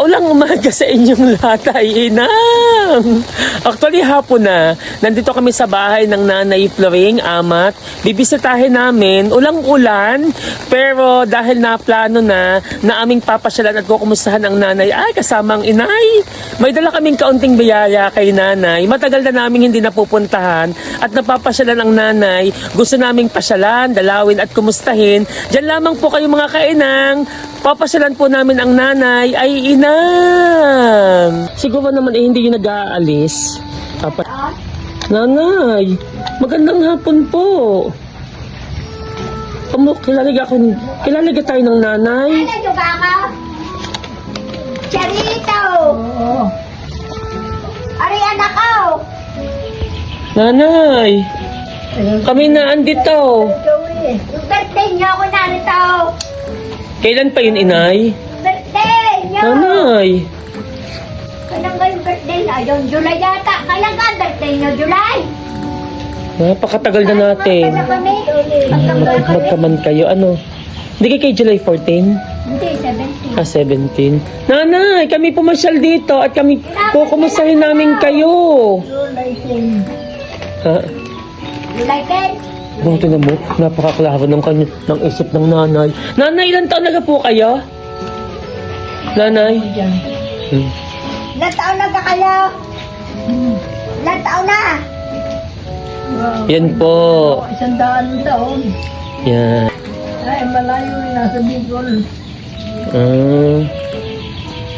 Maulang umaga sa inyong lahat ay inang. Actually hapon na, nandito kami sa bahay ng Nanay Floring Amat. Bibisitahin namin, ulang-ulan, pero dahil naplano na aming papasyalan at kukumustahan ang nanay, ay kasama ang inay. May dala kaming kaunting biyaya kay nanay. Matagal na naming hindi napupuntahan at napapasyalan ang nanay. Gusto naming pasyalan, dalawin at kumustahin. Diyan lamang po kayo mga kainang. Papasyalan po namin ang nanay ay inang. Siguro naman hindi yun nag-aalis. Nanay, magandang hapon po. Kilala tayo ng nanay. Ano yung baka? Charito! Ari anak ko! Nanay, kami na andito. Yung birthday niyo ako narito! Kailan pa yun, inay? Birthday niyo! Nanay. Kailan ba yung birthday na? Yung July yata. Kailan ka birthday niyo? July? Napakatagal na natin. Magkaman kayo. Ano? Hindi kay July 14? Hindi, 17. 17. Nanay, kami pumasyal dito at kami kukumustahin namin kayo. July 10. Ha? July 10? Buti na mo, napakaklaro ng isip ng nanay. Nanay, ilang taon na po kayo? Nanay? Ilan taon na ka kayo? Ilan taon na? Yan po. 100 taon. Yan. Ay, malayo na nasa Bicol.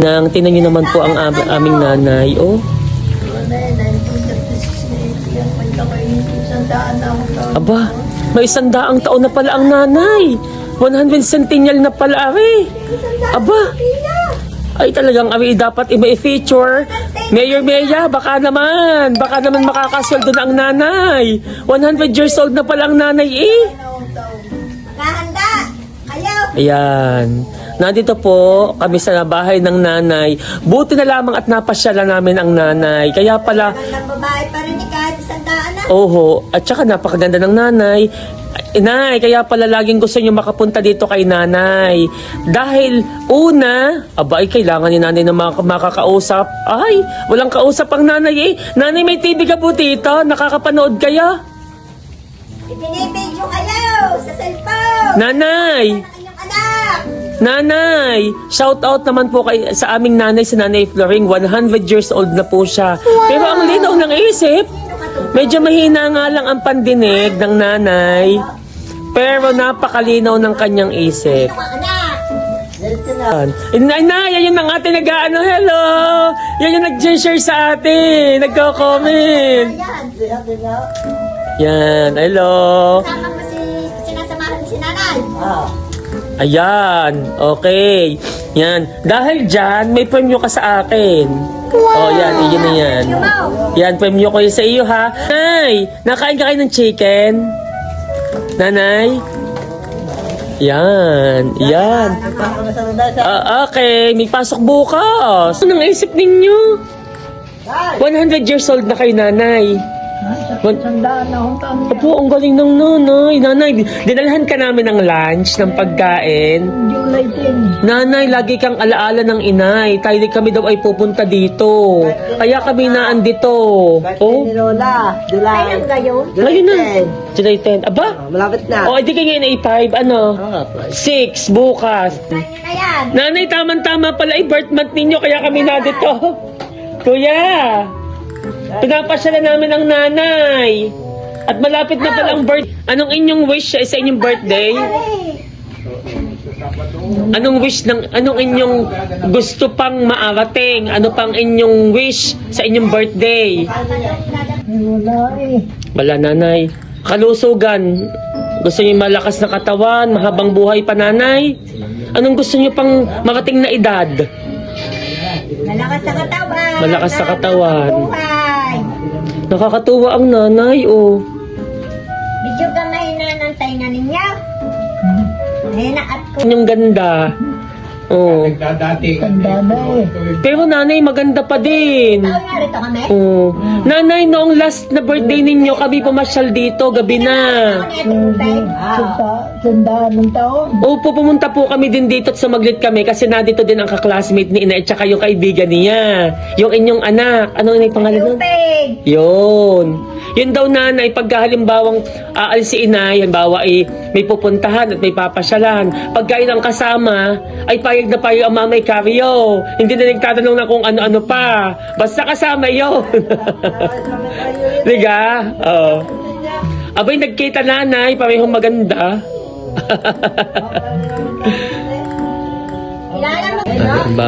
Nang tinan niyo naman po ang aming nanay. Oh. Ano eh, 1936 na yan. Pagka kayo, 100 na ako taon. Aba, may 100 taon na pala ang nanay. 100 centennial na pala, ari. Aba, ay talagang ari dapat i-feature. Mayor Meya, baka naman makakasweldo na ang nanay. 100 years old na pala ang nanay eh. Kahanda! Kayo! Ayan. Nandito po kami sa bahay ng nanay. Buti na lamang at napasyalan namin ang nanay. Kaya pala, Walang babae pa rin kahit 100 na. oho, at saka napakaganda ng nanay. Inay, kaya pala laging gusto niyo makapunta dito kay nanay. Dahil una, aba ay kailangan ni nanay na makakausap. Ay, walang kausap ang nanay eh. Nanay, may TV ka po dito? Nakakapanood kaya? Ibinibidyo kayo sa cellphone. Nanay! Ang inyong anak. Nanay! Shout out naman po sa aming nanay, si Nanay Floring. 100 years old na po siya. Pero ang linaw ng isip, medyo mahina nga lang ang pandinig ng nanay. Pero napakalinaw ng kanyang isip. Anak. Inay, yan ang ating nag-ano, hello! Yan yung nag-share sa atin, nagko-comment. Ayan. Yan, hello! Kasama mo sinasamahan mo si nanay. Ayan, okay. Yan, dahil dyan, may premyo ka sa akin. Oh, yan, iyon na yan. Yan, premyo ko yun sa iyo, ha? Nay, nakain ka kayo ng chicken? Nanay? Yan, yan. Okay, may pasok bukas. Ano ang isip ninyo? 100 years old na kayo, nanay. 100 na akong taon. Opo, ang galing ng nanay. Nanay, dinalhan ka namin ng lunch, ng pagkain. July 10. Nanay, lagi kang alaala ng inay. Tayo kami daw ay pupunta dito. Kaya kami naandito. Oh, Ni Lola, July. Kailan gayon? ngayon na. July 10. Aba? Malapit na. O, edi kayo ngayon ay 5. Ano? 6 bukas. Kanya na yan. Nanay, tamang-tama pala ay birth month ninyo. Kaya kami na dito. Kuya, pinapasyalan namin ang nanay. At malapit na pala ang birth. Anong inyong wish sa inyong birthday? Anong wish anong inyong gusto pang maarating? Ano pang inyong wish sa inyong birthday? Wala eh. Wala, nanay. Kalusugan. Gusto niyo malakas na katawan, mahabang buhay pa, nanay? Anong gusto niyo pang marating na edad? Malakas sa katawan. Malakas sa katawan. Buhay. Nakakatuwa ang nanay, oh. Medyo gamay na ng tayo na ninyo. Ayun na at ko. Yung ganda. Oo. Nagdadati. Tanda na eh. Pero nanay, maganda pa din. Taon nga rito kami. Oo. Nanay, noong last na birthday ninyo, kami pumasyal dito, gabi na. Tandaan ng taon. Opo, pumunta po kami din dito at sumaglit kami kasi nandito din ang kaklasmate ni Inay at saka yung kaibigan niya. Yung inyong anak. Anong Inay pangalan nun? Tupig. Yun. Yun daw nanay, pagka halimbawang aalis si Inay, halimbawa ay may pupuntahan at may papasyalan. Pagka ilang kasama, ay payag na payag ang mamay karyo. Hindi na nagtatanong na kung ano-ano pa. Basta kasama yun. Diga? Oo. Abay, nagkita nanay, parehong maganda. Kilala mo. Ba?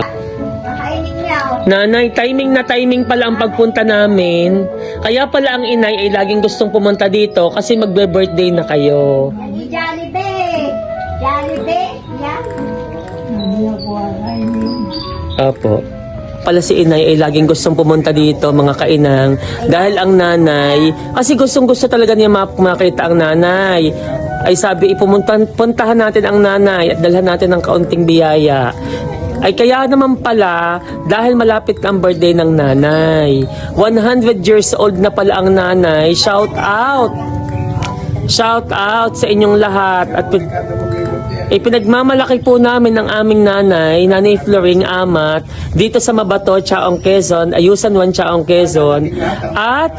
Kakainin niya. Nanay, timing na timing pala ang pagpunta namin. Kaya pala ang Inay ay laging gustong pumunta dito kasi magbe-birthday na kayo. Hindi Jollibee. Jollibee. Yan. Hindi ako kakainin. Opo. Pala si Inay ay laging gustong pumunta dito, mga kainang. Dahil ang nanay, kasi gustong-gusto talaga niya makita ang nanay. Ay sabi, puntahan natin ang nanay at dalhan natin ng kaunting biyaya. Ay kaya naman pala, dahil malapit ang birthday ng nanay. 100 years old na pala ang nanay. Shout out! Shout out sa inyong lahat. At pinagmamalaki po namin ng aming nanay, Nanay Floring Amat, dito sa Mabato, Chaong Quezon, Ayusan 1, Chaong Quezon. At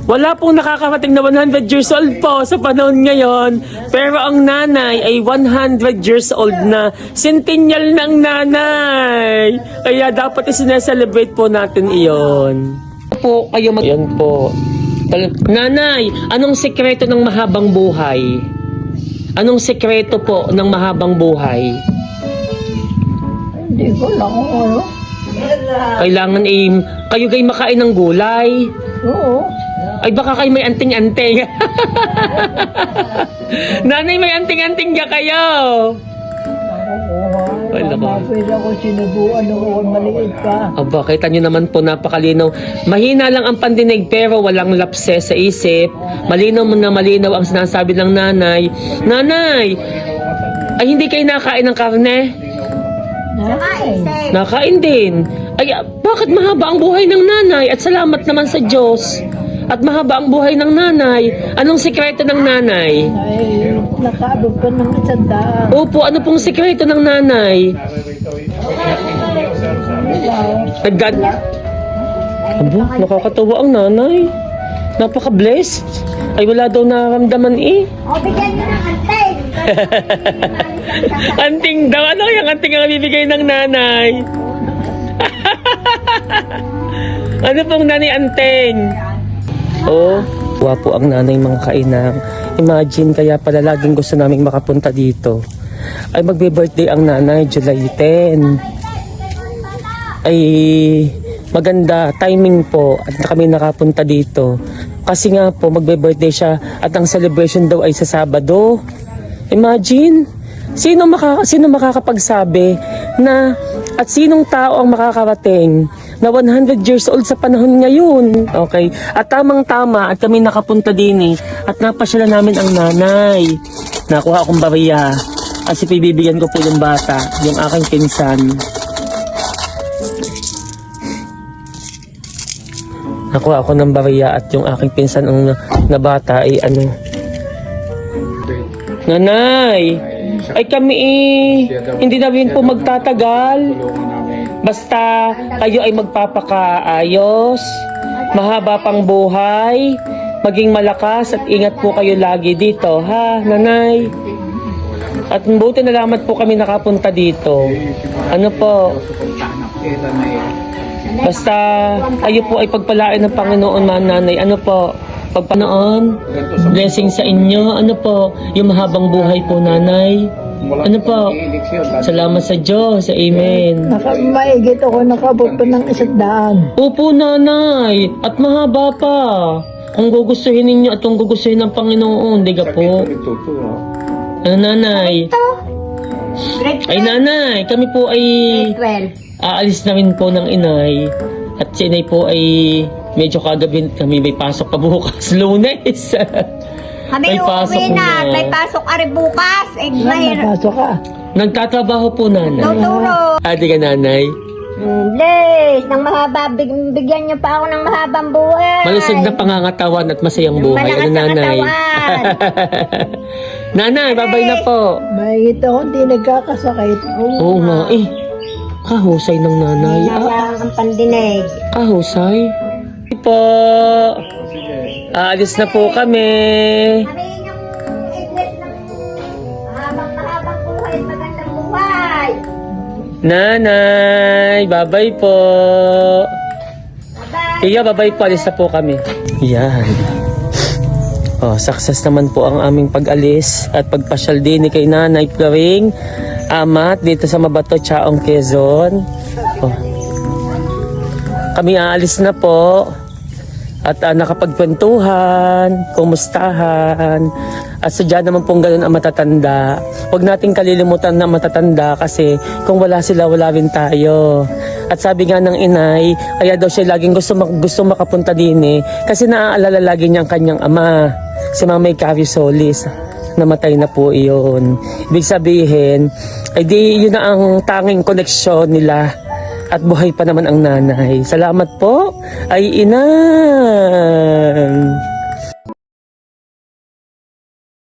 wala pong nakakarating na 100 years old po sa panahon ngayon. Pero ang nanay ay 100 years old na. Centennial ng nanay. Kaya dapat isineselebrate po natin iyon. Po, kayo yan po. Nanay, anong sekreto ng mahabang buhay? Anong sekreto po ng mahabang buhay? Hindi ko lang kung ano. Kailangan kayo kayo makain ng gulay. Oo. Ay baka kayo may anting-anting. Nanay, may anting-anting ka kayo. Wala ko. Mapil ako sinubuan ako kung maliit pa. Aba, kita nyo naman po, napakalinaw. Mahina lang ang pandinig pero walang lapse sa isip. Malinaw mo na malinaw ang sinasabi ng nanay. Nanay, ay hindi kayo nakain ng karne? Nakain. Nakain din. Ay, bakit mahaba ang buhay ng nanay? At salamat naman sa Diyos. At mahaba ang buhay ng nanay. Anong sikreto ng nanay? Ay, nakaabot pa ng 100. Opo, ano pong sikreto ng nanay? Naggan... Abo, nakakatawa ang nanay. Napaka-blessed. Ay, wala daw nararamdaman eh. O, bigyan niyo ng antay. Anting daw. Ano yung anting ang bibigay ng nanay? Ano pong nanay anting? Oh, wapo ang nanay, mga kainang. Imagine, kaya pala laging gusto naming makapunta dito. Ay magbe-birthday ang nanay, July 10. Ay maganda, timing po at kami nakapunta dito. Kasi nga po, magbe-birthday siya at ang celebration daw ay sa Sabado. Imagine, sino makakapagsabi na at sinong tao ang makakarating na 100 years old sa panahon ngayon. Okay? At tamang-tama at kami nakapunta din at napasyalan namin ang nanay. Nakuha akong bariya kasi pibibigyan ko po yung bata, yung aking pinsan. Nakuha ako ng bariya at yung aking pinsan ang na bata ay ano. Nanay! Ay kami hindi na rin po magtatagal. Basta kayo ay magpapakaayos, mahaba pang buhay, maging malakas at ingat po kayo lagi dito, ha, nanay? At buti nalaman po kami nakapunta dito. Ano po? Basta kayo po ay pagpalain ng Panginoon, nanay. Ano po? Pagpanoon, blessing sa inyo. Ano po? Yung mahabang buhay po, nanay. Ano po? Salamat sa Diyos. Amen. Maigit ako nakabot pa ng 100. Opo, nanay. At mahaba pa. Kung gugustuhin ninyo at kung gugustuhin ng Panginoon, diga po. Ano, nanay? Ay, nanay. Kami po ay aalis na rin po ng inay. At si inay po ay medyo kagabi kami may pasok pa bukas. Lunes. Kami May pasok uuwi na. na. May pasok ari bukas. Eh, Napasok ka. Nagtatrabaho po, nanay. Tuturo. Ate ka, nanay. Bless, ng mahaba, bigyan niyo pa ako ng mahabang buhay. Malusog na pangangatawan at masayang buhay. Malakas Ano, ang nanay? katawan. Nanay, babay na po. Mahigit ako, hindi nagkakasakit. Oo nga, eh. Kahusay ng nanay. Nawang ang pandinig. Kahusay. Po. Aalis na po kami. Sabihin yung English ng mahabang buhay, magandang buhay. Nanay, babay po. Bye-bye. Iya, babay po. Alis na po kami. Yan. Oh, success naman po ang aming pag-alis at pagpasyal din ni kay Nanay Floring Amat dito sa Mabato, Chaong, Quezon. Oh. Kami aalis na po. At nakapagkwentuhan, kumustahan. At sadya naman pong ganun ang matatanda. Huwag nating kalilimutan na matatanda kasi kung wala sila, wala rin tayo. At sabi nga ng inay, kaya daw siya laging gusto makapunta din kasi naaalala lagi niya ang kanyang ama, si Mamay Carrie Solis. Namatay na po iyon. Ibig sabihin, ay di yun na ang tanging koneksyon nila. At buhay pa naman ang nanay. Salamat po, ay inang.